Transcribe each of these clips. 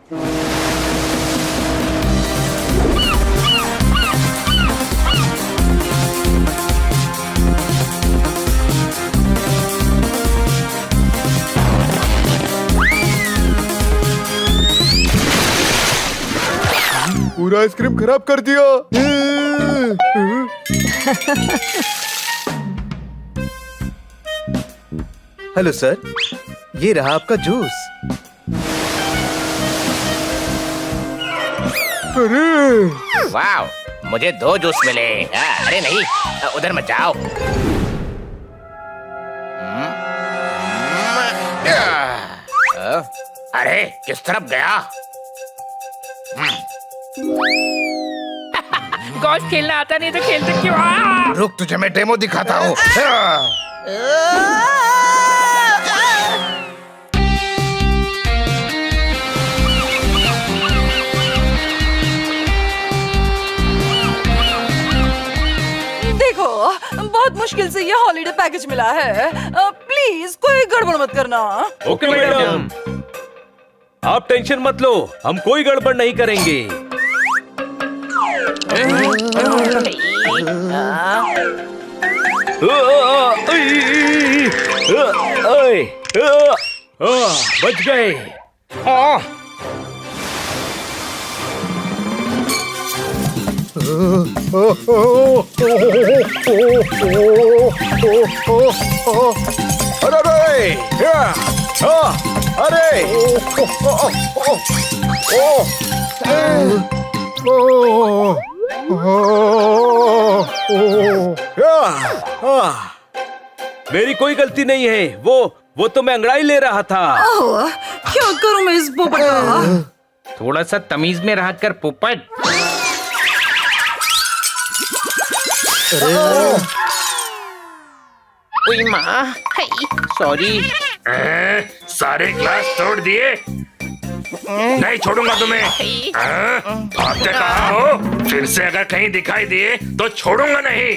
पूरा आइसक्रीम खराब कर दिया। हेलो सर, ये रहा आपका जूस। अरे वाह, मुझे 2 जूस मिले। अरे नहीं, उधर मत जाओ। अरे किस तरफ गया? गोल्फ खेलना आता नहीं तो खेलते क्यों? रुक, तुझे मैं डेमो दिखाता हूँ। देखो, बहुत मुश्किल से ये हॉलिडे पैकेज मिला है। प्लीज कोई गड़बड़ मत करना। ओके मैडम, आप टेंशन मत लो, हम कोई गड़बड़ नहीं करेंगे। बच गए। मेरी कोई गलती नहीं है, वो तो मैं अंगड़ाई ले रहा था। क्या करूं मैं इस पोपट का? थोड़ा सा तमीज में रह कर पोपट। ओए माँ, सॉरी। सारे ग्लास तोड़ दिए। नहीं छोड़ूंगा तुम्हें। आपने कहा हो, फिर से अगर कहीं दिखाई दिए तो छोड़ूंगा नहीं।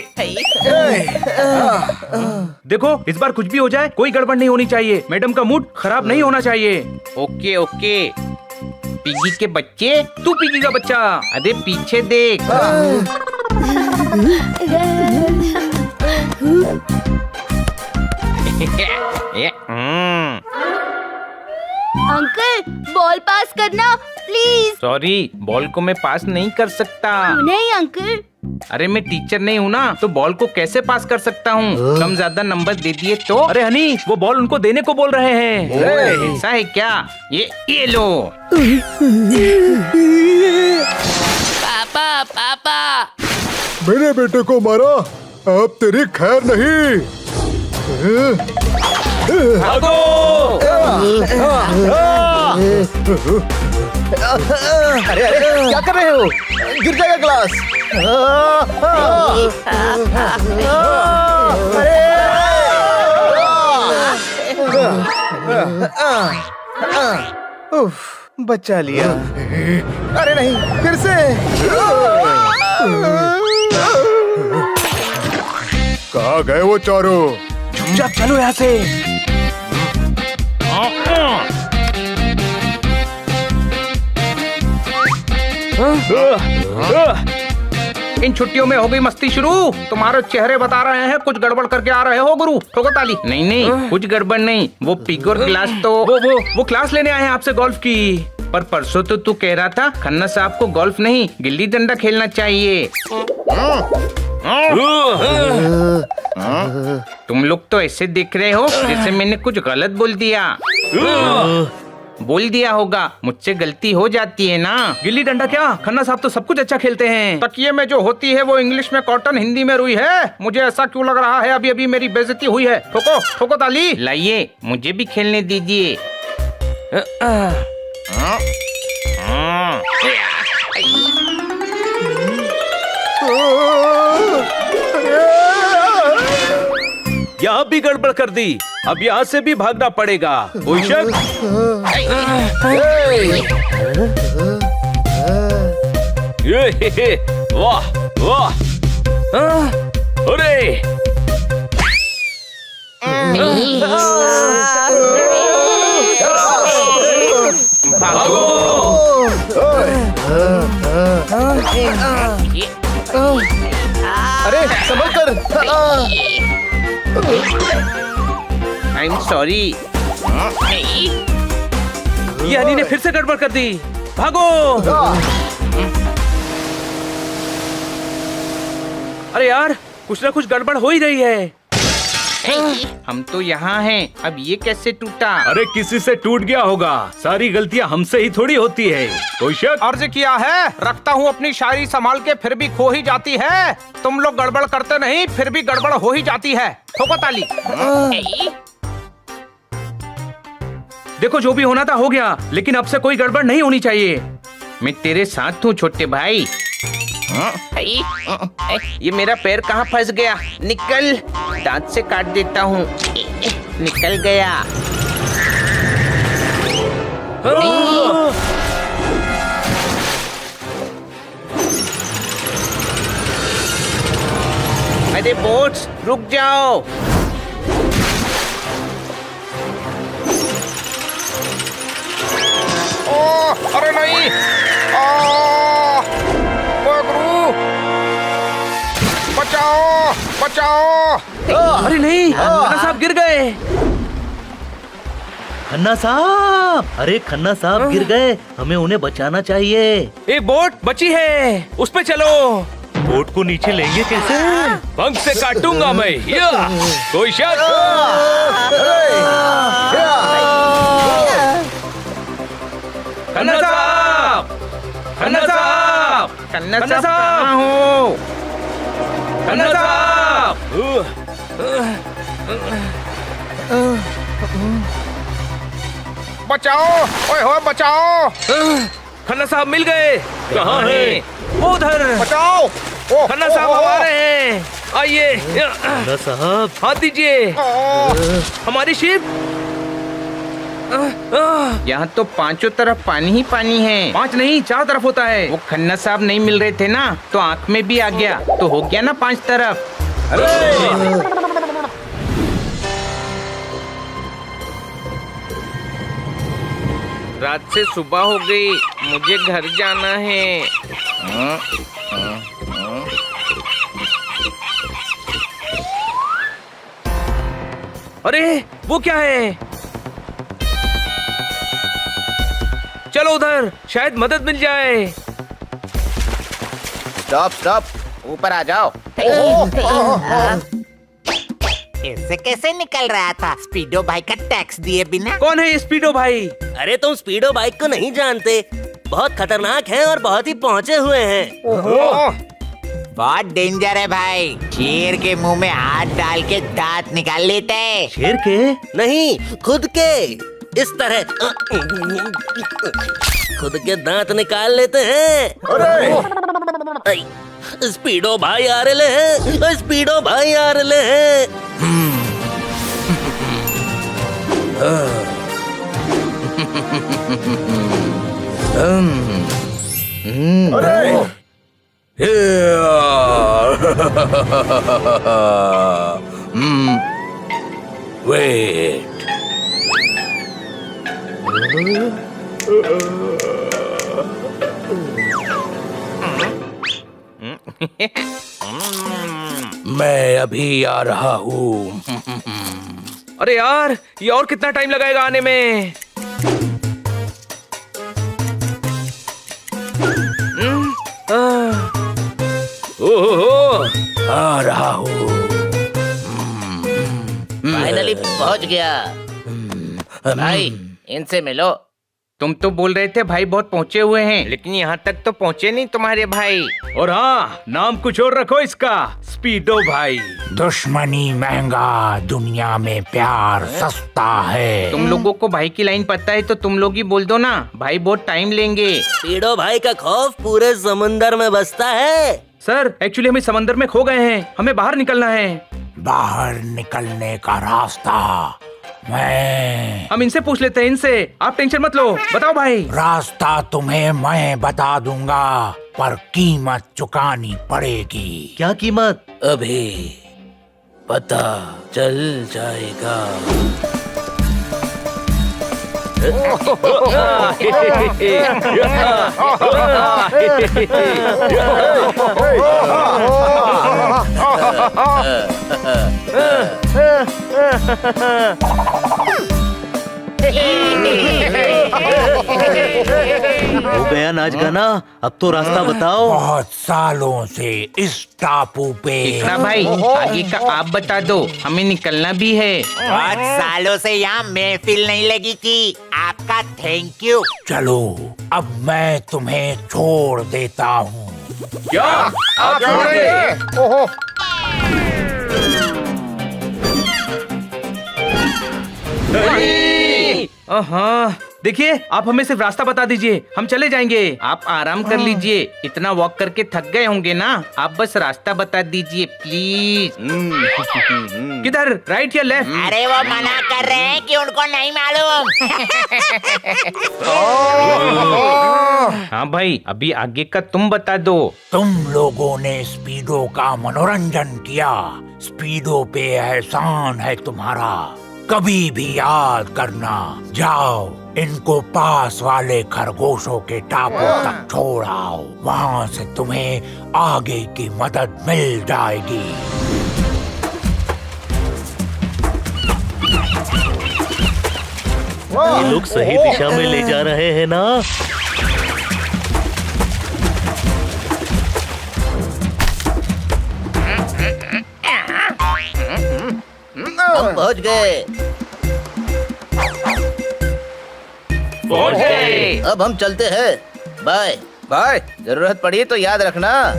देखो, इस बार कुछ भी हो जाए कोई गड़बड़ नहीं होनी चाहिए। मैडम का मूड खराब नहीं होना चाहिए। Okay okay. पिगी के बच्चे, तू पिगी का बच्चा। अरे पीछे देख। अंकल, बॉल पास करना प्लीज। सॉरी, बॉल को मैं पास नहीं कर सकता। नहीं अंकल। अरे मैं टीचर नहीं हूँ ना, तो बॉल को कैसे पास कर सकता हूँ? कम ज्यादा नंबर दे दिए तो। अरे हनी, वो बॉल उनको देने को बोल रहे हैं। ऐसा है क्या? ये लो। पापा पापा। मेरे बेटे को मारा, अब तेरी खैर नहीं। भागो! अरे क्या कर रहे हो? गिर जाएगा ग्लास। उफ, बचा लिया। अरे नहीं, फिर से। कहाँ गए वो चारों? चुपचाप चलो यहाँ से। इन छुट्टियों में हो गई मस्ती शुरू। तुम्हारे चेहरे बता रहे हैं कुछ गड़बड़ करके आ रहे हो गुरु। ठोको ताली। नहीं नहीं, कुछ गड़बड़ नहीं। वो पिग और क्लास तो वो क्लास लेने आए हैं आपसे गोल्फ की। पर परसों तो तू कह रहा था खन्ना साहब को गोल्फ नहीं गिल्ली डंडा खेलना चाहिए। तुम लोग तो ऐसे दिख रहे हो जैसे मैंने कुछ गलत बोल दिया होगा। मुझसे गलती हो जाती है ना। गिल्ली डंडा क्या, खन्ना साहब तो सब कुछ अच्छा खेलते हैं। तकिए में जो होती है वो इंग्लिश में कॉटन, हिंदी में रुई है। मुझे ऐसा क्यों लग रहा है अभी अभी मेरी बेइज्जती हुई है। ठोको ठोको ताली। लाइए, मुझे भी खेलने दीजिए। यहाँ भी गड़बड़ कर दी, अब यहाँ से भी भागना पड़ेगा। कोई शक? वाह वाह, अरे भागो। अरे संभल कर। I am sorry. ये हनी ने फिर से गड़बड़ कर दी। भागो। अरे यार, कुछ ना कुछ गड़बड़ हो ही रही है। हम तो यहाँ हैं, अब ये कैसे टूटा? अरे किसी से टूट गया होगा। सारी गलतियाँ हमसे ही थोड़ी होती है। कोई शक? अर्ज किया है, रखता हूँ अपनी शायरी संभाल के, फिर भी खो ही जाती है। तुम लोग गड़बड़ करते नहीं, फिर भी गड़बड़ हो ही जाती है। ठोको ताली। देखो, जो भी होना था हो गया, लेकिन अब से कोई गड़बड़ नहीं होनी चाहिए। मैं तेरे साथ हूँ छोटे भाई। ये मेरा पैर कहाँ फंस गया? निकल, दांत से काट देता हूँ। निकल गया। अरे बोट्स, रुक जाओ। अरे नहीं। बचाओ, बचाओ। अरे नहीं, खन्ना साहब गिर गए। खन्ना साहब, अरे खन्ना साहब गिर गए, हमें उन्हें बचाना चाहिए। एक बोट बची है, उस पे चलो। बोट को नीचे लेंगे कैसे? पंख से काटूंगा मैं। या, कोई शक? खन्ना साहब, खन्ना साहब, कन्ना कन्ना साहब साहब! कहाँ हो? खन्ना साहब। बचाओ, ओए हो बचाओ। खन्ना साहब मिल गए। कहाँ हैं? वो उधर। बचाओ। खन्ना साहब हम आ रहे हैं, आइए। खन्ना साहब, हाथ दीजिए। हमारी शिप। यहाँ तो पांचों तरफ पानी ही पानी है। 5 नहीं, 4 तरफ होता है। वो खन्ना साहब नहीं मिल रहे थे ना, तो आँख में भी आ गया, तो हो गया ना 5 तरफ। रात से सुबह हो गई, मुझे घर जाना है। अरे वो क्या है? चलो उधर, शायद मदद मिल जाए। स्टॉप स्टॉप, ऊपर आ जाओ। इससे कैसे निकल रहा था स्पीडो भाई का टैक्स दिए बिना? कौन है ये स्पीडो भाई? अरे तुम स्पीडो बाइक को नहीं जानते, बहुत खतरनाक है और बहुत ही पहुंचे हुए हैं। बहुत डेंजर है भाई, शेर के मुंह में हाथ डाल के दांत निकाल लेते हैं। शेर के? नहीं, खुद के। इस तरह खुद के दांत निकाल लेते हैं। अरे स्पीडो भाई आ रहे हैं, स्पीडो भाई आ रहे हैं। वेट। मैं अभी आ रहा हूँ। अरे यार, ये और कितना टाइम लगाएगा आने में? ओहो, आ रहा हूँ। फाइनली पहुंच गया। भाई, इनसे मिलो। तुम तो बोल रहे थे भाई बहुत पहुँचे हुए हैं, लेकिन यहाँ तक तो पहुँचे नहीं तुम्हारे भाई। और हाँ, नाम कुछ और रखो इसका, स्पीडो भाई। दुश्मनी महंगा, दुनिया में प्यार सस्ता है। तुम लोगों को भाई की लाइन पता है तो तुम लोग ही बोल दो ना, भाई बहुत टाइम लेंगे। स्पीडो भाई का खौफ पूरे समंदर में बसता है। सर, एक्चुअली हम इस समंदर में खो गए हैं, हमें बाहर निकलना है। बाहर निकलने का रास्ता मैं। हम इनसे पूछ लेते हैं, इनसे। आप टेंशन मत लो, बताओ भाई। रास्ता तुम्हें मैं बता दूंगा, पर कीमत चुकानी पड़ेगी। क्या कीमत? अभी पता चल जाएगा। हो गया नाच गाना, अब तो रास्ता बताओ। बहुत सालों से इस टापू पे कृष्णा भाई आगे का आप बता दो, हमें निकलना भी है। बहुत सालों से यहाँ महफिल नहीं लगी थी। आपका थैंक यू। चलो अब मैं तुम्हें छोड़ देता हूँ। क्या आप छोड़ेंगे? हाँ देखिए, आप हमें सिर्फ रास्ता बता दीजिए, हम चले जाएंगे। आप आराम कर लीजिए, इतना वॉक करके थक गए होंगे ना। आप बस रास्ता बता दीजिए प्लीज। किधर, राइट या लेफ्ट? अरे वो मना कर रहे हैं कि उनको नहीं मालूम। हाँ भाई, अभी आगे का तुम बता दो। तुम लोगों ने स्पीडो का मनोरंजन किया। स्पीडो पे एहसान है तुम्हारा, कभी भी याद करना। जाओ इनको पास वाले खरगोशों के टापू तक छोड़ आओ, वहाँ से तुम्हें आगे की मदद मिल जाएगी। ये लोग सही दिशा में ले जा रहे हैं ना? हम पहुंच गए। पहुंच गए। अब हम चलते हैं। Bye bye. जरूरत पड़ी तो याद रखना।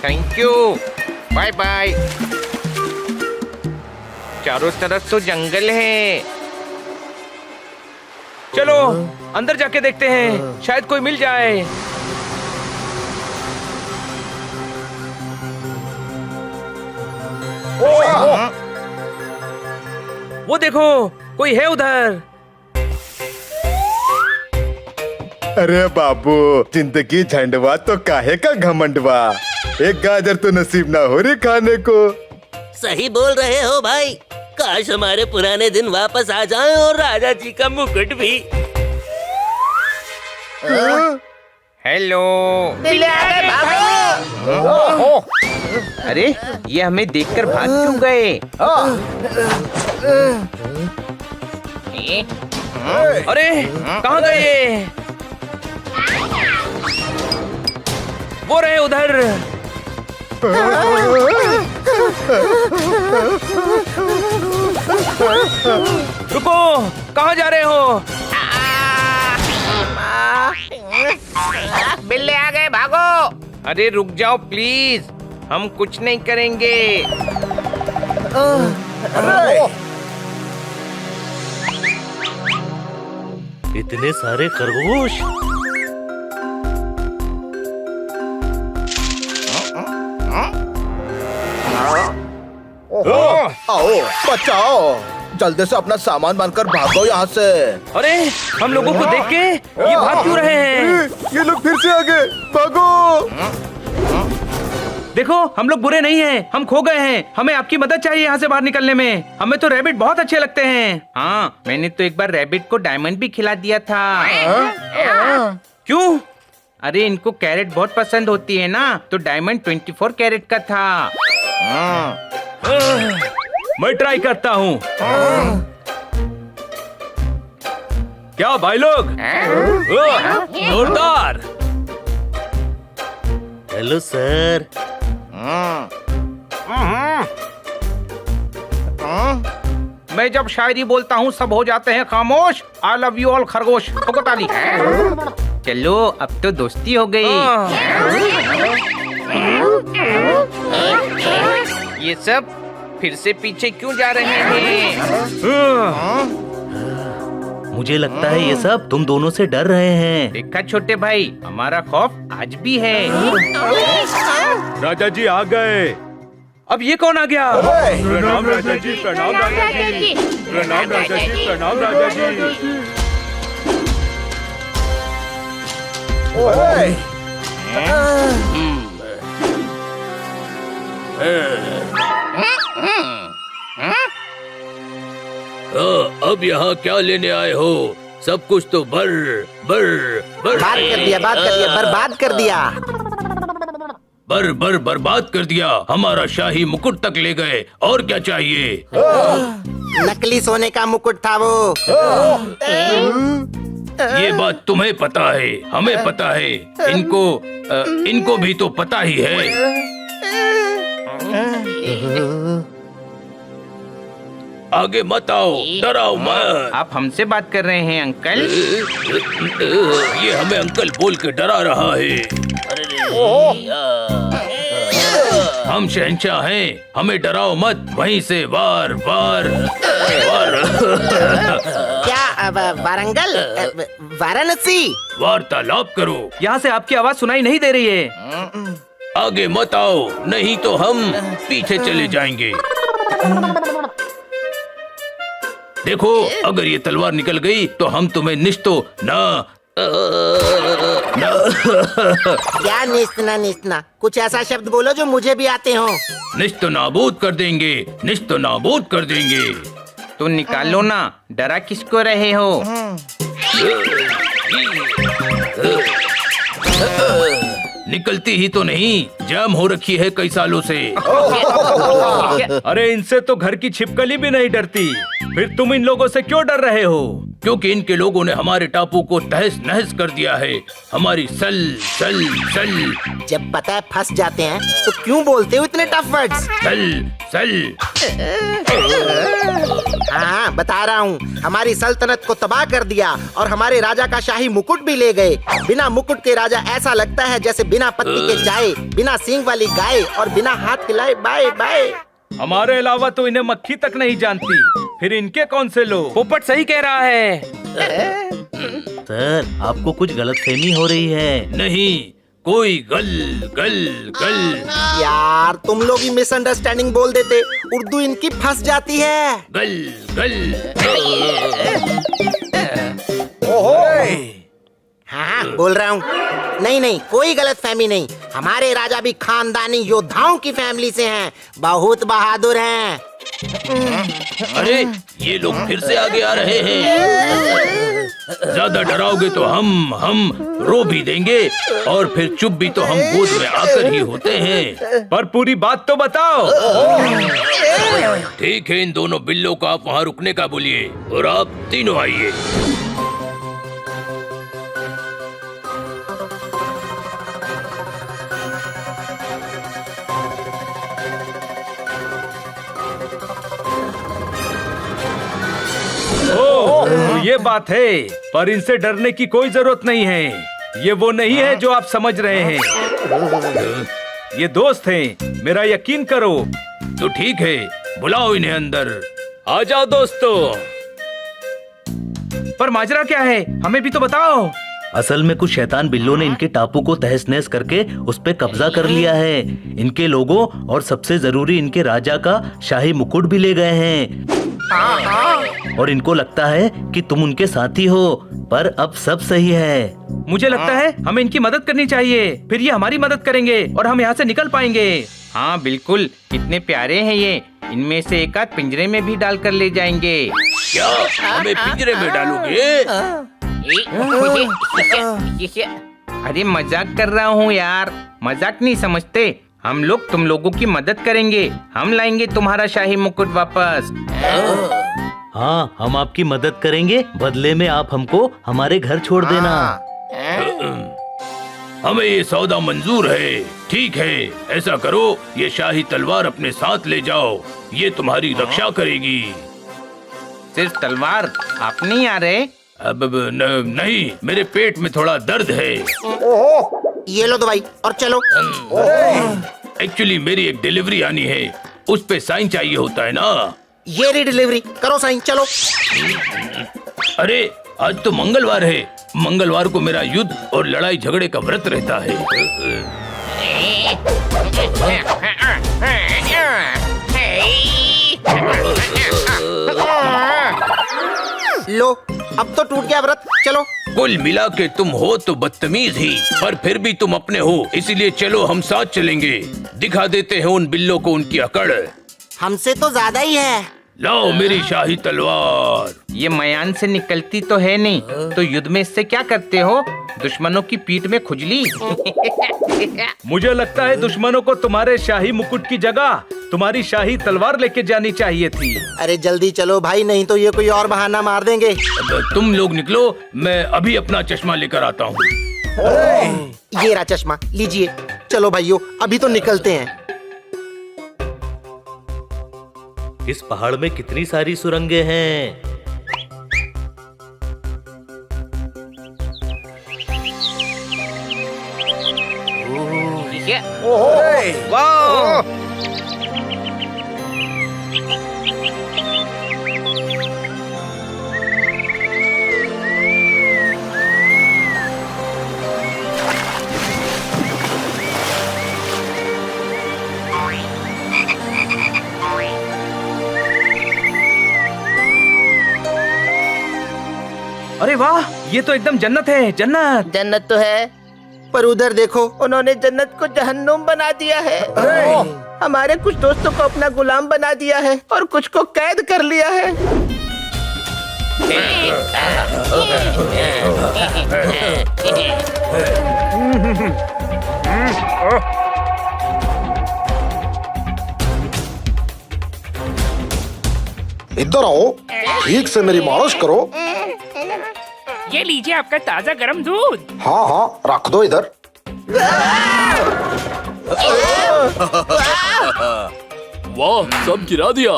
Thank you, bye bye. चारों तरफ तो जंगल है। चलो अंदर जाके देखते हैं, शायद कोई मिल जाए। वो देखो, कोई है उधर। अरे बाबू, जिंदगी झंडवा तो काहे का घमंडवा। एक गाजर तो नसीब ना हो रही खाने को। सही बोल रहे हो भाई। काश हमारे पुराने दिन वापस आ जाएं और राजा जी का मुकुट भी। हेलो। अरे ये हमें देखकर भाग क्यों गए? अरे कहाँ गए ये? वो रहे उधर। रुको, कहाँ जा रहे हो? बिल्ले आ गए, भागो। अरे रुक जाओ प्लीज, हम कुछ नहीं करेंगे। इतने सारे खरगोश। आओ बचाओ, जल्दी से अपना सामान बांधकर भागो यहाँ से। अरे हम लोगों को देख के ये भाग क्यों रहे हैं? ये लोग फिर से आ गए, भागो। देखो हम लोग बुरे नहीं हैं, हम खो गए हैं। हमें आपकी मदद चाहिए यहाँ से बाहर निकलने में। हमें तो रैबिट बहुत अच्छे लगते हैं। हाँ, मैंने तो एक बार रैबिट को डायमंड भी खिला दिया था। क्यों? अरे इनको कैरेट बहुत पसंद होती है ना, तो डायमंड 24 कैरेट का था। मैं ट्राई करता हूँ। क्या भाई लोग? जोरदार। Hello sir. मैं जब शायरी बोलता हूँ सब हो जाते हैं खामोश। आई लव यू ऑल खरगोश। ठोको ताली। चलो अब तो दोस्ती हो गई। ये सब फिर से पीछे क्यों जा रहे हैं? मुझे लगता है ये सब तुम दोनों से डर रहे हैं। देखा छोटे भाई, हमारा खौफ आज भी है। राजा जी आ गए। अब ये कौन आ गया? प्रणाम राजा जी, प्रणाम राजा जी, प्रणाम राजा जी, प्रणाम राजा जी। अब यहाँ क्या लेने आए हो? सब कुछ तो बर्बाद कर दिया। बर्बाद कर दिया। हमारा शाही मुकुट तक ले गए। और क्या चाहिए? नकली सोने का मुकुट था वो। ये बात तुम्हें पता है, हमें पता है, इनको भी तो पता ही है। आगे मत आओ, डराओ मत। आप हमसे बात कर रहे हैं अंकल? ये हमें अंकल बोल के डरा रहा है। हम शहंशाह हैं, हमें डराओ मत। वहीं से वार। क्या वारंगल, वाराणसी? वार्तालाप करो। यहाँ से आपकी आवाज सुनाई नहीं दे रही है। आगे मत आओ, नहीं तो हम पीछे चले जाएंगे। देखो, अगर ये तलवार निकल गई तो हम तुम्हें निश्तो क्या निस्तना? कुछ ऐसा शब्द बोलो जो मुझे भी आते हो। निश्तो नाबूद कर देंगे, निश्तो नाबूद कर देंगे। तो निकालो ना, डरा किसको रहे हो? निकलती ही तो नहीं, जाम हो रखी है कई सालों से। अरे इनसे तो घर की छिपकली भी नहीं डरती, फिर तुम इन लोगों से क्यों डर रहे हो? क्योंकि इनके लोगों ने हमारे टापू को तहस नहस कर दिया है। हमारी सल। जब पता है फंस जाते हैं तो क्यों बोलते हो इतने टफ वर्ड्स? सल। हाँ, बता रहा हूँ, हमारी सल्तनत को तबाह कर दिया और हमारे राजा का शाही मुकुट भी ले गए। बिना मुकुट के राजा ऐसा लगता है जैसे बिना पत्ती के चाय, बिना सींग वाली गाय और बिना हाथ हिलाए बाय। हमारे अलावा तो इन्हें मक्खी तक नहीं जानती, फिर इनके कौन से लोग? पोपट सही कह रहा है। सर, आपको कुछ गलतफहमी हो रही है। नहीं, कोई गल। यार, तुम लोग ही मिसअंडरस्टैंडिंग बोल देते, उर्दू इनकी फंस जाती है। गल। हाँ, बोल रहा हूँ। नहीं, कोई गलतफहमी नहीं। हमारे राजा भी खानदानी योद्धाओं की फैमिली से हैं, बहुत बहादुर हैं। अरे, ये लोग फिर से आगे आ रहे हैं। ज्यादा डराओगे तो हम रो भी देंगे और फिर चुप भी तो हम गोद में आकर ही होते हैं। पर पूरी बात तो बताओ। ठीक है, इन दोनों बिल्लों को आप वहाँ रुकने का बोलिए और आप तीनों आइए। तो ये बात है, पर इनसे डरने की कोई जरूरत नहीं है। ये वो नहीं है जो आप समझ रहे हैं। ये दोस्त हैं, मेरा यकीन करो। तो ठीक है, बुलाओ इन्हें अंदर। आ जाओ दोस्तों। पर माजरा क्या है, हमें भी तो बताओ। असल में कुछ शैतान बिल्लों ने इनके टापू को तहस नहस करके उस पे कब्जा कर लिया है। इनके लोगों और सबसे जरूरी इनके राजा का शाही मुकुट भी ले गए हैं। और इनको लगता है कि तुम उनके साथी हो, पर अब सब सही है। मुझे लगता है हमें इनकी मदद करनी चाहिए, फिर ये हमारी मदद करेंगे और हम यहाँ से निकल पाएंगे। हाँ बिल्कुल, कितने प्यारे हैं ये। इनमें से एक आध पिंजरे में भी डाल कर ले जाएंगे। क्या हमें पिंजरे में डालोगे? अरे मजाक कर रहा हूँ यार, मजाक नहीं समझते। हम लोग तुम लोगों की मदद करेंगे, हम लाएंगे तुम्हारा शाही मुकुट वापस। हाँ, हम आपकी मदद करेंगे, बदले में आप हमको हमारे घर छोड़ देना। हमें ये सौदा मंजूर है। ठीक है, ऐसा करो, ये शाही तलवार अपने साथ ले जाओ, ये तुम्हारी रक्षा करेगी। सिर्फ तलवार? आप नहीं आ रहे? अब नहीं, मेरे पेट में थोड़ा दर्द है। ये लो दवाई और चलो। एक्चुअली मेरी एक डिलीवरी आनी है, उस पे साइन चाहिए होता है ना। ये री डिलीवरी करो, साइन। चलो। अरे, आज तो मंगलवार है। मंगलवार को मेरा युद्ध और लड़ाई झगड़े का व्रत रहता है। लो, अब तो टूट गया व्रत, चलो। कुल मिला के तुम हो तो बदतमीज ही, पर फिर भी तुम अपने हो, इसीलिए चलो हम साथ चलेंगे। दिखा देते हैं उन बिल्लों को उनकी अकड़। हमसे तो ज्यादा ही है। लाओ मेरी शाही तलवार। ये मयान से निकलती तो है नहीं, तो युद्ध में इससे क्या करते हो? दुश्मनों की पीठ में खुजली। मुझे लगता है दुश्मनों को तुम्हारे शाही मुकुट की जगह तुम्हारी शाही तलवार लेके जानी चाहिए थी। अरे जल्दी चलो भाई, नहीं तो ये कोई और बहाना मार देंगे। अब तुम लोग निकलो, मैं अभी अपना चश्मा लेकर आता हूँ। ये रहा चश्मा, लीजिए। चलो भाइयों, अभी तो निकलते हैं। इस पहाड़ में कितनी सारी सुरंगें हैं। वाह! अरे वाह, ये तो एकदम जन्नत है, जन्नत। जन्नत तो है, पर उधर देखो, उन्होंने जन्नत को जहन्नुम बना दिया है। हमारे कुछ दोस्तों को अपना गुलाम बना दिया है और कुछ को कैद कर लिया है। इधर आओ, ठीक से मेरी मालिश करो। ये लीजिए आपका ताजा गर्म दूध। हाँ हाँ, रख दो इधर। वाह, सब गिरा दिया।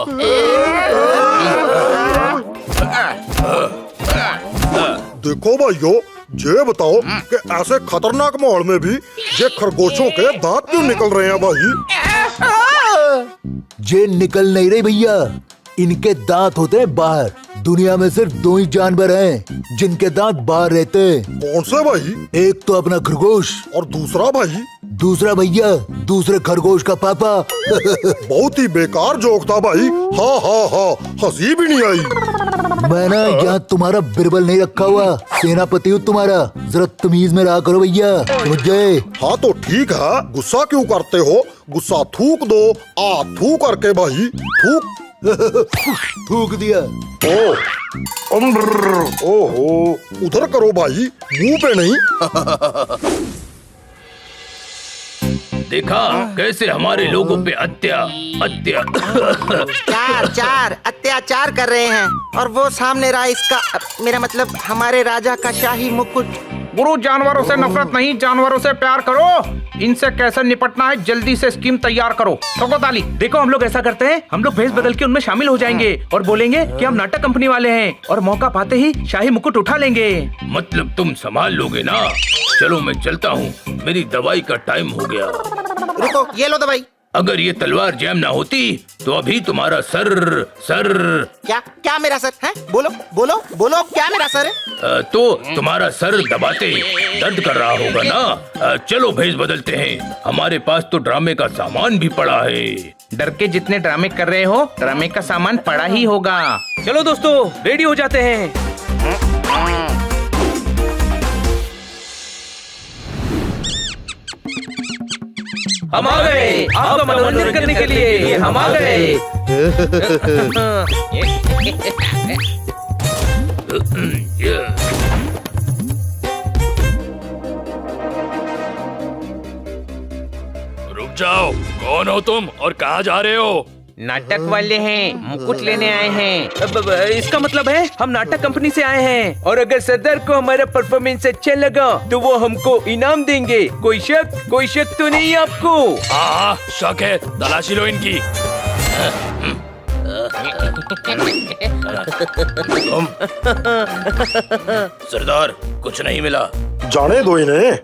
देखो भाइयों, ये बताओ कि ऐसे खतरनाक माहौल में भी ये खरगोशों के दांत क्यों निकल रहे हैं भाई? जे निकल नहीं रहे भैया, इनके दांत होते हैं बाहर। दुनिया में सिर्फ दो ही जानवर हैं जिनके दांत बाहर रहते हैं। कौन से भाई? एक तो अपना खरगोश और दूसरा भाई? दूसरा भैया दूसरे खरगोश का पापा। बहुत ही बेकार जोक था भाई। हाँ हाँ हाँ, हंसी भी नहीं आई। मैं ना यहाँ तुम्हारा बिरबल नहीं रखा हुआ, सेनापति हूँ तुम्हारा। जरा तमीज में रहा करो भैया, समझ गए? हाँ तो ठीक है, गुस्सा क्यों करते हो? गुस्सा थूक दो। आ थू करके भाई, थूक। थूक दिया। ओहो, उधर करो भाई, मुंह पे नहीं। देखा कैसे हमारे लोगों पे चार अत्याचार कर रहे हैं, और वो सामने रहा इसका, मेरा मतलब हमारे राजा का शाही मुकुट। गुरु, जानवरों से नफरत नहीं, जानवरों से प्यार करो। इनसे कैसे निपटना है, जल्दी से स्कीम तैयार करो। ठोको ताली। देखो, हम लोग ऐसा करते हैं, हम लोग भेष बदल के उनमें शामिल हो जाएंगे और बोलेंगे कि हम नाटक कंपनी वाले हैं, और मौका पाते ही शाही मुकुट उठा लेंगे। मतलब तुम संभाल लोगे ना? चलो मैं चलता हूँ, मेरी दवाई का टाइम हो गया। रुको, ये लो दवाई। अगर ये तलवार जैम ना होती तो अभी तुम्हारा सर क्या मेरा सर है? बोलो बोलो बोलो, क्या मेरा सर है? तो तुम्हारा सर दबाते दर्द कर रहा होगा ना। चलो भेष बदलते हैं, हमारे पास तो ड्रामे का सामान भी पड़ा है। डर के जितने ड्रामे कर रहे हो, ड्रामे का सामान पड़ा ही होगा। चलो दोस्तों, रेडी हो जाते हैं। हम आ गए आपका मनोरंजन करने के लिए, हम आ गए। रुक जाओ, कौन हो तुम और कहाँ जा रहे हो? नाटक वाले हैं, मुकुट लेने आए हैं। इसका मतलब है हम नाटक कंपनी से आए हैं, और अगर सरदार को हमारा परफॉर्मेंस अच्छा लगा तो वो हमको इनाम देंगे। कोई शक तो नहीं आपको? हाँ, शक है, तलाशी लो इनकी। सरदार, कुछ नहीं मिला। जाने दो इन्हें।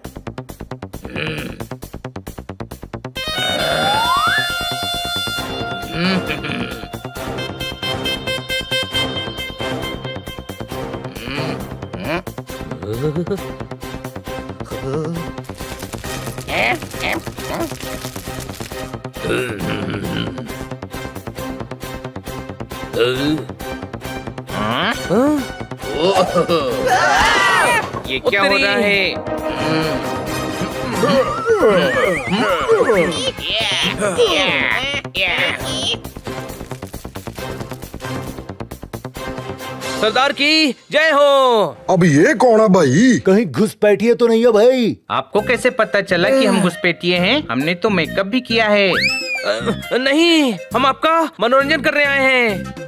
ये क्या हो रहा है? सरदार की जय हो। अब ये कौन है भाई? कहीं घुसपैठिए तो नहीं है भाई? आपको कैसे पता चला कि हम घुसपैठिए हैं? हमने तो मेकअप भी किया है। नहीं, हम आपका मनोरंजन करने आए हैं।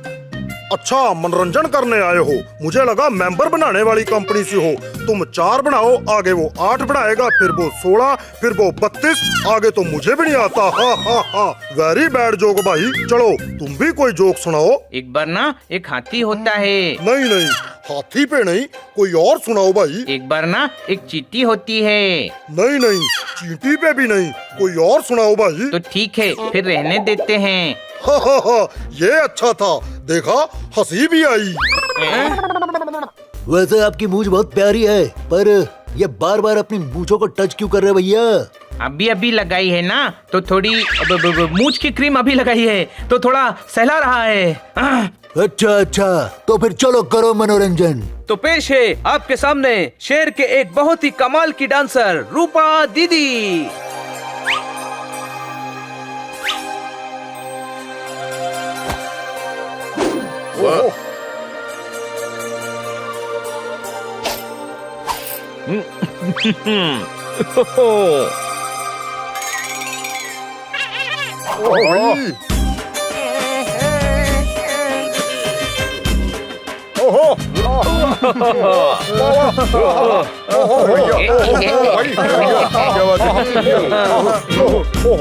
अच्छा, मनोरंजन करने आए हो? मुझे लगा मेंबर बनाने वाली कंपनी से हो। तुम 4 बनाओ, आगे वो 8 बनाएगा, फिर वो 16, फिर वो 32, आगे तो मुझे भी नहीं आता। हा हा हा, वेरी बैड जोक भाई। चलो तुम भी कोई जोक सुनाओ। एक बार ना एक हाथी होता है। नहीं नहीं, हाथी पे नहीं, कोई और सुनाओ भाई। एक बार ना एक चींटी होती है। नहीं नहीं, चींटी पे भी नहीं, कोई और सुनाओ भाई। तो ठीक है, फिर रहने देते हैं। हा हा हा, ये अच्छा था, देखा हंसी भी आई। वैसे आपकी मूंछ बहुत प्यारी है, पर ये बार बार अपनी मूंछों को टच क्यों कर रहे भैया? अभी अभी लगाई है ना, तो थोड़ी मूंछ की क्रीम अभी लगाई है, तो थोड़ा सहला रहा है। अच्छा अच्छा, तो फिर चलो करो मनोरंजन। तो पेश है आपके सामने शेर के एक बहुत ही कमाल की डांसर रूपा दीदी।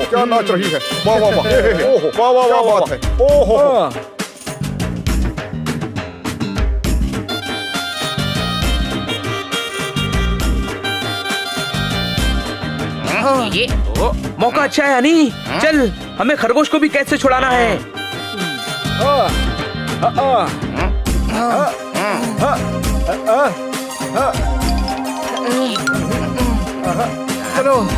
क्या नाच रही है! वाह वाह वाह, वाह वाह वाह, बात है। ओहो, मौका अच्छा है हनी, चल हमें खरगोश को भी कैद से छुड़ाना है। चलो।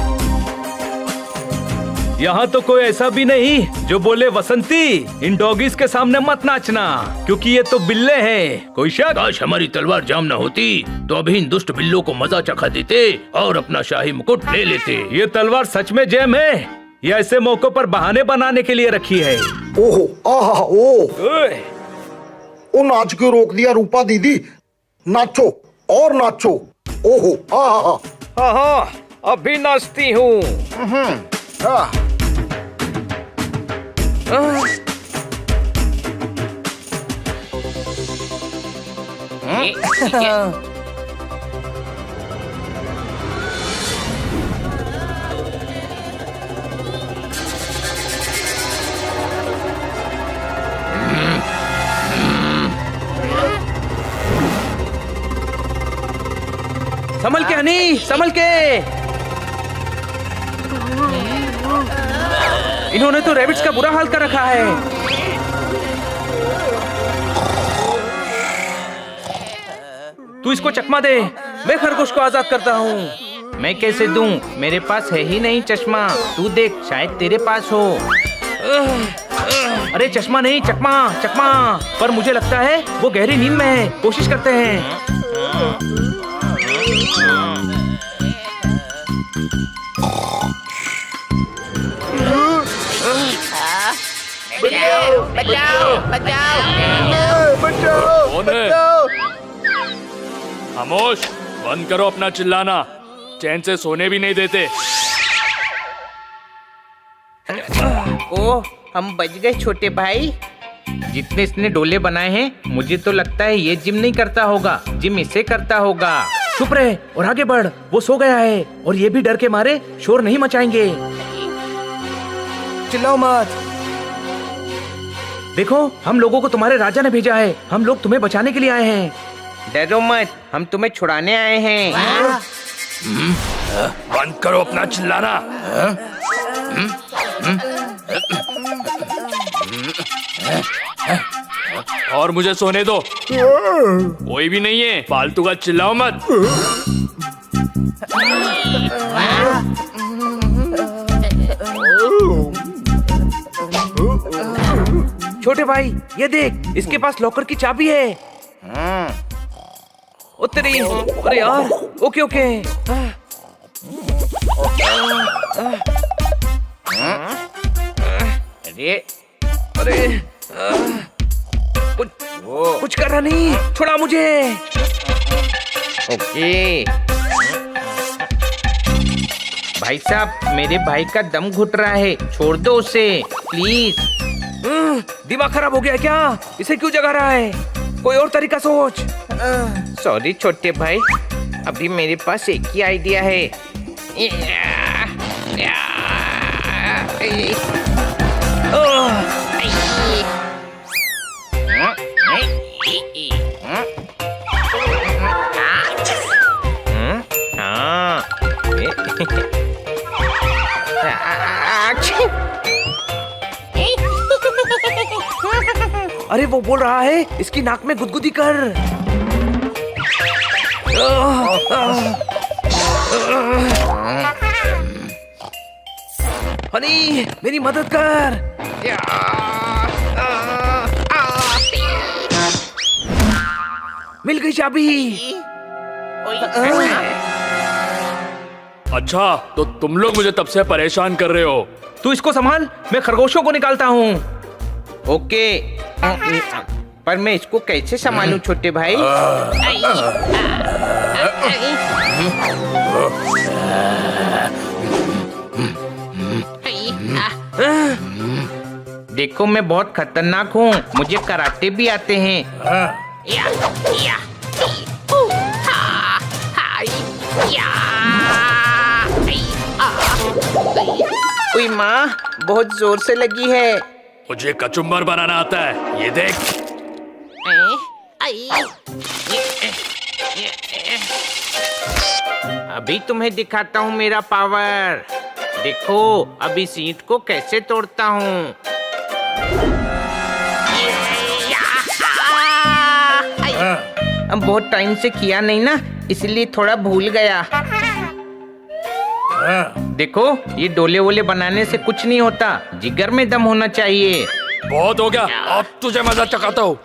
यहाँ तो कोई ऐसा भी नहीं जो बोले वसंती इन डॉगीज के सामने मत नाचना, क्योंकि ये तो बिल्ले हैं। कोई शक? काश हमारी तलवार जाम न होती तो अभी इन दुष्ट बिल्लों को मजा चखा देते और अपना शाही मुकुट ले लेते। ये तलवार सच में जैम है या ऐसे मौकों पर बहाने बनाने के लिए रखी है? ओहो, आहा, ओ नाच क्यों रोक दिया रूपा दीदी? नाचो और नाचो। ओहो, आहा। हाँ, अभी नाचती हूँ। संभल के हनी, संभल के। इन्होंने तो रैबिट्स का बुरा हाल कर रखा है। तू इसको चकमा दे, मैं खरगोश को आजाद करता हूँ। मैं कैसे दूं? मेरे पास है ही नहीं चश्मा। तू देख, शायद तेरे पास हो। अरे चश्मा नहीं, चकमा चकमा। पर मुझे लगता है वो गहरी नींद में है। कोशिश करते हैं। बचाओ बचाओ बचाओ बचाओ। खामोश, बंद करो अपना चिल्लाना, चैन से सोने भी नहीं देते। ओ, हम बच गए छोटे भाई। जितने इसने डोले बनाए हैं, मुझे तो लगता है ये जिम नहीं करता होगा, जिम इसे करता होगा। चुप रहे और आगे बढ़, वो सो गया है और ये भी डर के मारे शोर नहीं मचाएंगे। चिल्लाओ मत। देखो, हम लोगों को तुम्हारे राजा ने भेजा है। हम लोग तुम्हें बचाने के लिए आए हैं। डरो मत, हम तुम्हें छुड़ाने आए हैं। बंद करो अपना चिल्लाना। और मुझे सोने दो। कोई भी नहीं है, फालतू का चिल्लाओ मत। छोटे भाई, ये देख, इसके पास लॉकर की चाबी है। तेरी, अरे यार, ओके ओके। अरे अरे, कुछ कर रहा नहीं, छोड़ा मुझे। ओके भाई साहब, मेरे भाई का दम घुट रहा है, छोड़ दो उसे प्लीज। दिमाग खराब हो गया क्या? इसे क्यों जगा रहा है? कोई और तरीका सोच। सॉरी छोटे भाई, अभी मेरे पास एक ही आइडिया है। अरे वो बोल रहा है इसकी नाक में गुदगुदी कर। हनी मेरी मदद कर। मिल गई चाबी। अच्छा तो तुम लोग मुझे तब से परेशान कर रहे हो। तू इसको संभाल, मैं खरगोशों को निकालता हूँ। ओके पर मैं इसको कैसे संभालूं छोटे भाई? देखो मैं बहुत खतरनाक हूँ, मुझे कराटे भी आते हैं। ओए माँ, बहुत जोर से लगी है। मुझे कचुम्बर बनाना आता है, ये देख। अभी तुम्हें दिखाता हूँ मेरा पावर। देखो अभी सीट को कैसे तोड़ता हूँ। अब बहुत टाइम से किया नहीं ना, इसलिए थोड़ा भूल गया। देखो ये डोले वोले बनाने से कुछ नहीं होता, जिगर में दम होना चाहिए। बहुत हो गया, अब तुझे मजा चखाता हूँ।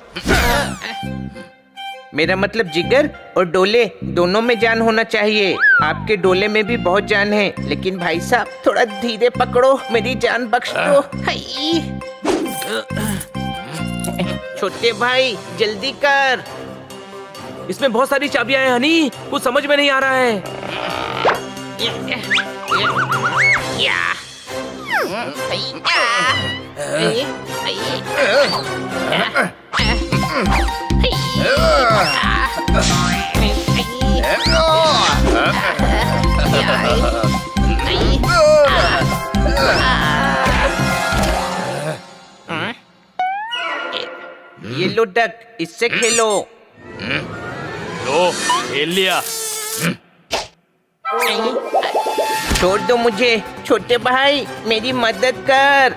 मेरा मतलब जिगर और डोले दोनों में जान होना चाहिए। आपके डोले में भी बहुत जान है, लेकिन भाई साहब थोड़ा धीरे पकड़ो, मेरी जान बख्श दो। छोटे भाई जल्दी कर। इसमें बहुत सारी चाबियां हैं हनी, कुछ समझ में नहीं आ रहा है। ये लो डक, इससे खेलो। लो खेल लिया। छोड़ दो मुझे छोटे भाई, मेरी मदद कर।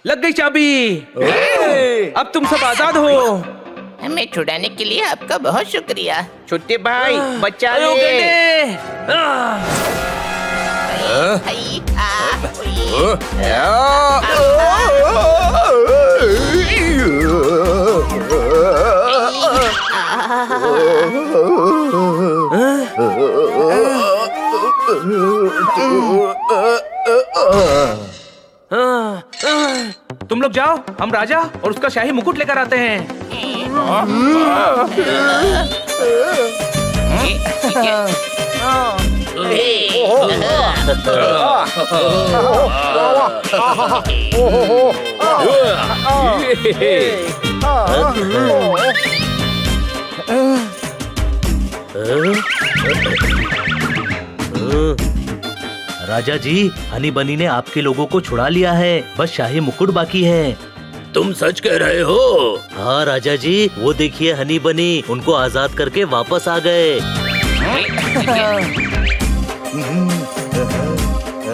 लग गई चाबी। अब तुम सब आजाद हो। हमें छुड़ाने के लिए आपका बहुत शुक्रिया। छोटे भाई बचा अरे ओ ले। गंडे। तुम लोग जाओ, हम राजा और उसका शाही मुकुट लेकर आते हैं। राजा जी, हनी बनी ने आपके लोगों को छुड़ा लिया है, बस शाही मुकुट बाकी है। तुम सच कह रहे हो? हाँ राजा जी, वो देखिए हनी बनी उनको आजाद करके वापस आ गए।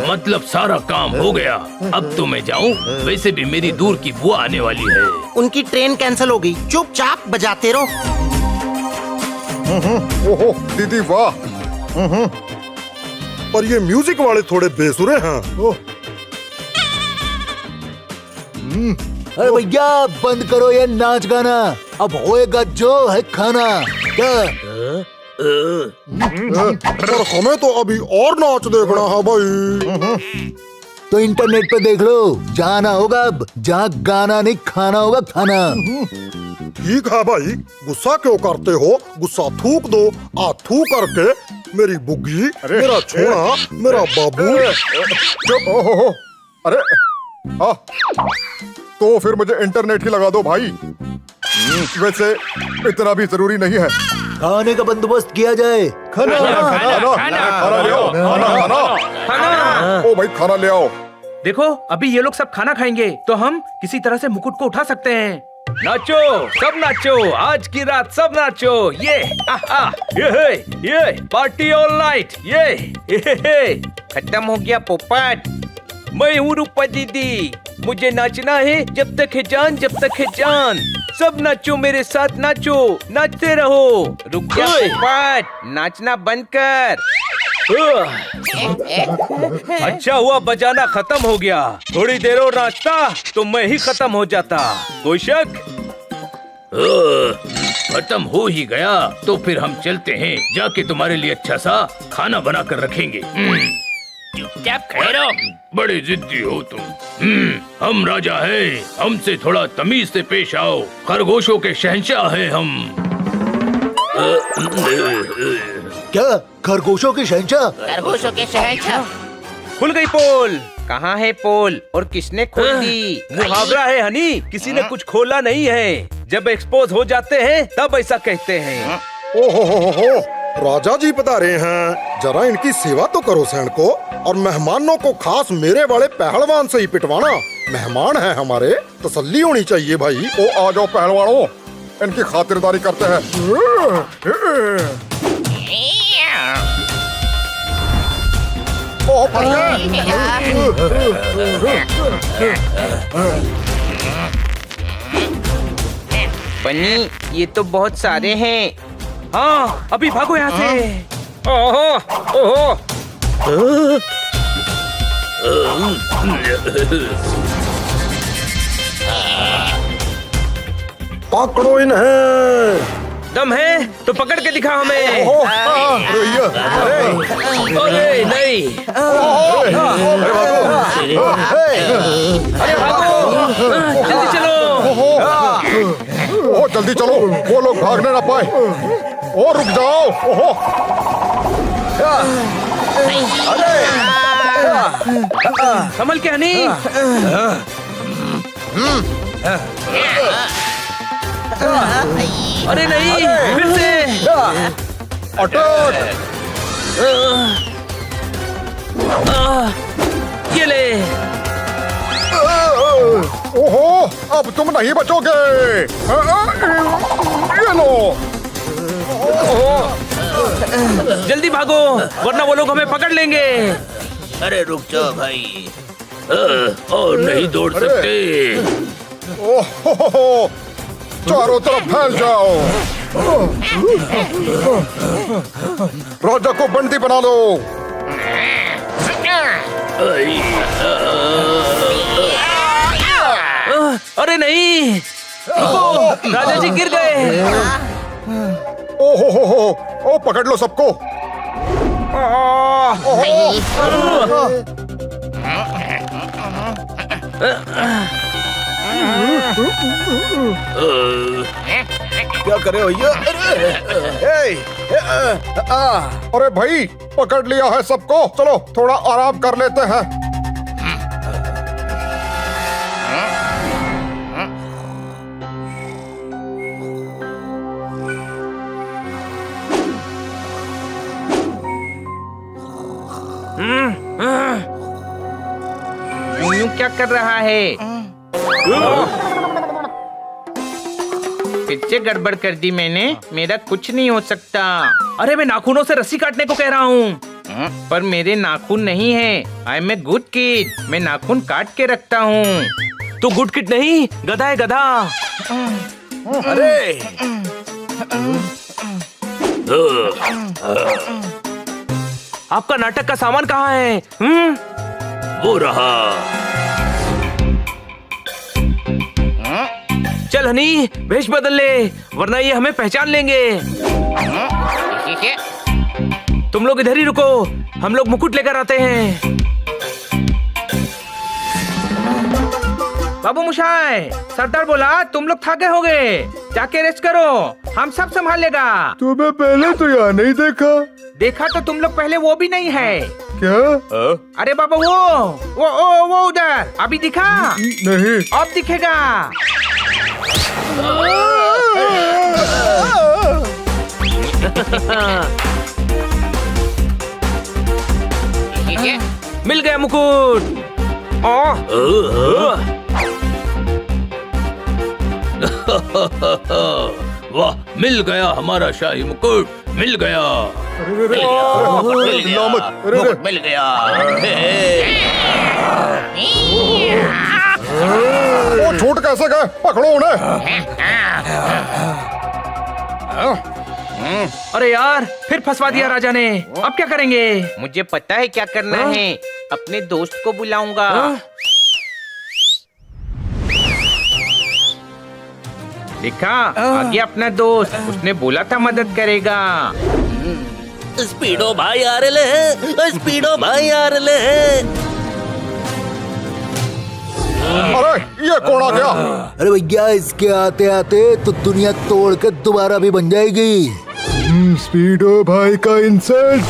मतलब सारा काम हो गया, अब तो मैं जाऊं। वैसे भी मेरी दूर की बुआ आने वाली है। उनकी ट्रेन कैंसिल हो गई, चुपचाप बजाते रहो। ओहो दीदी वाह। पर ये म्यूजिक वाले थोड़े बेसुरे हैं। अरे भैया बंद करो ये नाच गाना, अब होएगा जो है खाना। क्या पर हमें तो अभी और नाच देखना है भाई। तो इंटरनेट पे देख लो, जाना होगा अब जहाँ गाना नहीं खाना होगा खाना। ठीक है भाई, गुस्सा क्यों करते हो? गुस्सा थूक दो, आ थू करके मेरी बुग्गी, मेरा छोरा, मेरा बाबू। चुप हो। अरे आ, तो फिर मुझे इंटरनेट ही लगा दो भाई। वैसे इतना भी जरूरी नहीं है। खाने का बंदोबस्त किया जाए। खाना ले आओ, खाना। ओ भाई खाना ले आओ। देखो अभी ये लोग सब खाना खाएंगे तो हम किसी तरह से मुकुट को उठा सकते हैं। नाचो सब नाचो, आज की रात सब नाचो। ये पार्टी ऑल नाइट। ये खत्म हो गया पोपट। मैं हूँ रूपा दीदी, मुझे नाचना है जब तक है जान, जब तक है जान। सब नाचो मेरे साथ, नाचो नाचते रहो। रुक जा पोपट, नाचना बंद कर। अच्छा हुआ बजाना खत्म हो गया, थोड़ी देर और नाचता तो मैं ही खत्म हो जाता। कोई शक? खत्म हो ही गया तो फिर हम चलते हैं, जाके तुम्हारे लिए अच्छा सा खाना बना कर रखेंगे। चुपचाप खड़े रहो। बड़े जिद्दी हो तुम। हम राजा हैं, हमसे थोड़ा तमीज से पेश आओ। खरगोशों के शहंशाह हैं हम। क्या खरगोशों के शहंशाह? खरगोशों के शहंशाह। खुल गई पोल। कहाँ है पोल और किसने खोल दी? मुहावरा है हनी, किसी ने कुछ खोला नहीं है। जब एक्सपोज हो जाते हैं तब ऐसा कहते हैं। ओहो, राजा जी पधारे हैं, जरा इनकी सेवा तो करो सैन को। और मेहमानों को खास मेरे वाले पहलवान से ही पिटवाना। मेहमान है हमारे, तसल्ली होनी चाहिए भाई। ओ आ जाओ पहलवानों, इनकी खातिरदारी करते हैं। बनी ये तो बहुत सारे हैं। हाँ अभी भागो यहाँ से। ओहो ओहो। पकड़ो इन्हें। दम है तो पकड़ के दिखा हमें। अरे नहीं, अरे भागो, जल्दी चलो। ओ जल्दी चलो, वो लोग भागने ना पाए। ओ रुक जाओ। ओहो संभल के हनी। अरे नहीं, फिर से अटैक। ये ले। ओहो अब तुम नहीं बचोगे। ये लो। जल्दी भागो वरना वो लोग हमें पकड़ लेंगे। अरे रुक जाओ भाई, और नहीं दौड़ सकते। ओहो चारों तरफ फैल जाओ। राजा को बंदी बना लो। अरे नहीं, रुको, राजा जी गिर गए। ओहो ओ पकड़ लो सबको। क्या करे भैया? अरे भाई पकड़ लिया है सबको, चलो थोड़ा आराम कर लेते हैं। यूं क्या कर रहा है? फिर से गड़बड़ कर दी मैंने, मेरा कुछ नहीं हो सकता। अरे मैं नाखूनों से रस्सी काटने को कह रहा हूँ, पर मेरे नाखून नहीं है। I am a good kid, मैं नाखून काट के रखता हूँ। तो गुड किड नहीं, गधा है गधा। अरे आपका नाटक का सामान कहाँ है? वो रहा। चल हनी, वेश बदल ले, वरना ये हमें पहचान लेंगे। तुम लोग इधर ही रुको, हम लोग मुकुट लेकर आते हैं। बाबू मुशाय, सरदार बोला तुम लोग थके होगे, जाके रेस्ट करो, हम सब संभाल लेगा। तुम्हें पहले तो यहाँ नहीं देखा। देखा तो तुम लोग पहले वो भी नहीं है। क्या? अरे बाबा वो उधर अभी दिखा नहीं। अब दिखेगा। मिल गया मुकुट। वाह, मिल गया हमारा शाही मुकुट, मिल गया। मुकुट मिल गया। वो छूट कैसे गए? पकड़ो उन्हें। अरे यार, फिर फंसवा दिया राजा ने। अब क्या करेंगे? मुझे पता है क्या करना है, अपने दोस्त को बुलाऊंगा। देखा, आ गया अपना दोस्त, उसने बोला था मदद करेगा। स्पीडो भाई आ रहे हैं, स्पीडो भाई आ रहे हैं। अरे ये कौन आ गया? अरे भैया, इसके आते आते तो दुनिया तोड़ के दोबारा भी बन जाएगी। स्पीडो भाई का इंसल्ट।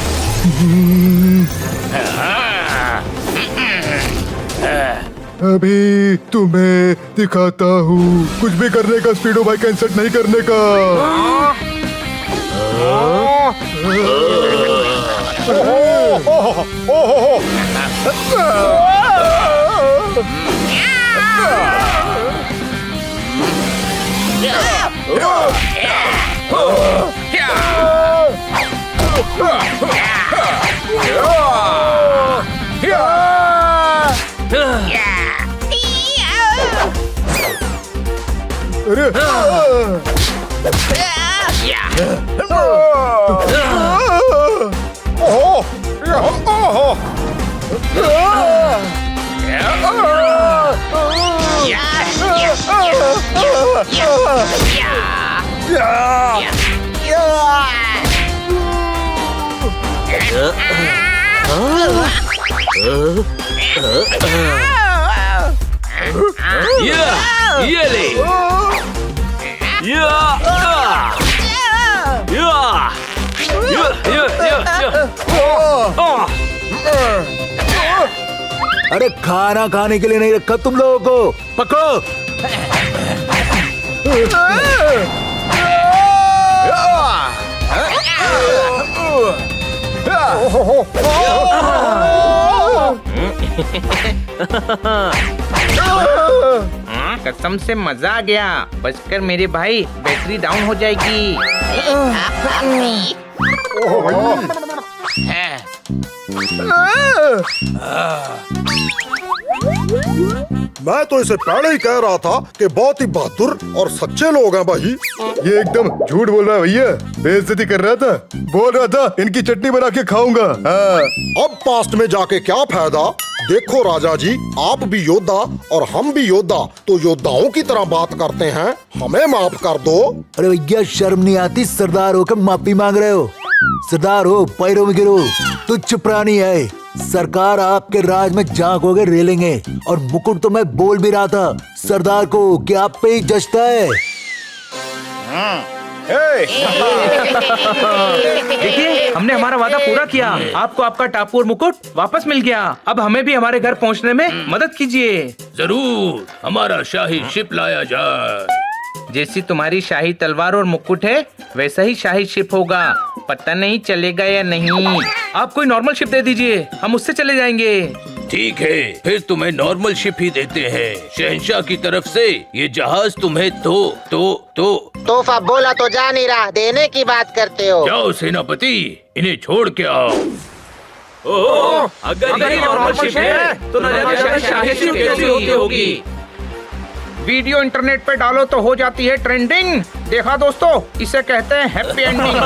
अभी तुम्हें दिखाता हूँ, कुछ भी करने का, स्पीडो भाई का इंसल्ट नहीं करने का। ये ले। अरे खाना खाने के लिए नहीं रखा तुम लोगों को, पकड़ो। कसम से मजा आ गया। बचकर मेरे भाई, बैटरी डाउन हो जाएगी। मैं तो इसे पहले ही कह रहा था कि बहुत ही बहादुर और सच्चे लोग हैं भाई। ये एकदम झूठ बोल रहा है भैया, बेइज्जती कर रहा था। बोल रहा था इनकी चटनी बना के खाऊंगा। हाँ। अब पास्ट में जाके क्या फायदा? देखो राजा जी, आप भी योद्धा और हम भी योद्धा, तो योद्धाओं की तरह बात करते हैं, हमें माफ कर दो। अरे भैया, शर्म नहीं आती? सरदार होकर माफी मांग रहे हो? सरदार हो, पैरों में गिरो, तुच्छ प्राणी है। सरकार आपके राज में झांक हो गए रेलेंगे। और मुकुट तो मैं बोल भी रहा था सरदार को कि आप पे ही जचता है। देखिए, हमने हमारा वादा पूरा किया। आपको आपका टापू और मुकुट वापस मिल गया। अब हमें भी हमारे घर पहुंचने में मदद कीजिए। जरूर, हमारा शाही शिप लाया जाए। जैसी तुम्हारी शाही तलवार और मुकुट है, वैसा ही शाही शिप होगा। पता नहीं चलेगा या नहीं। आप कोई नॉर्मल शिप दे दीजिए, हम उससे चले जाएंगे। ठीक है, फिर तुम्हें नॉर्मल शिप ही देते हैं। शहंशाह की तरफ से ये जहाज तुम्हें तोहफा बोला तो जा नहीं रहा, देने की बात करते हो। जाओ सेनापति, इन्हें छोड़ के आओ। अगर ये नॉर्मल शिप है तो न जाने शाही शिप कैसी होगी। वीडियो इंटरनेट पे डालो तो हो जाती है ट्रेंडिंग। देखा दोस्तों, इसे कहते हैं हैप्पी एंडिंग।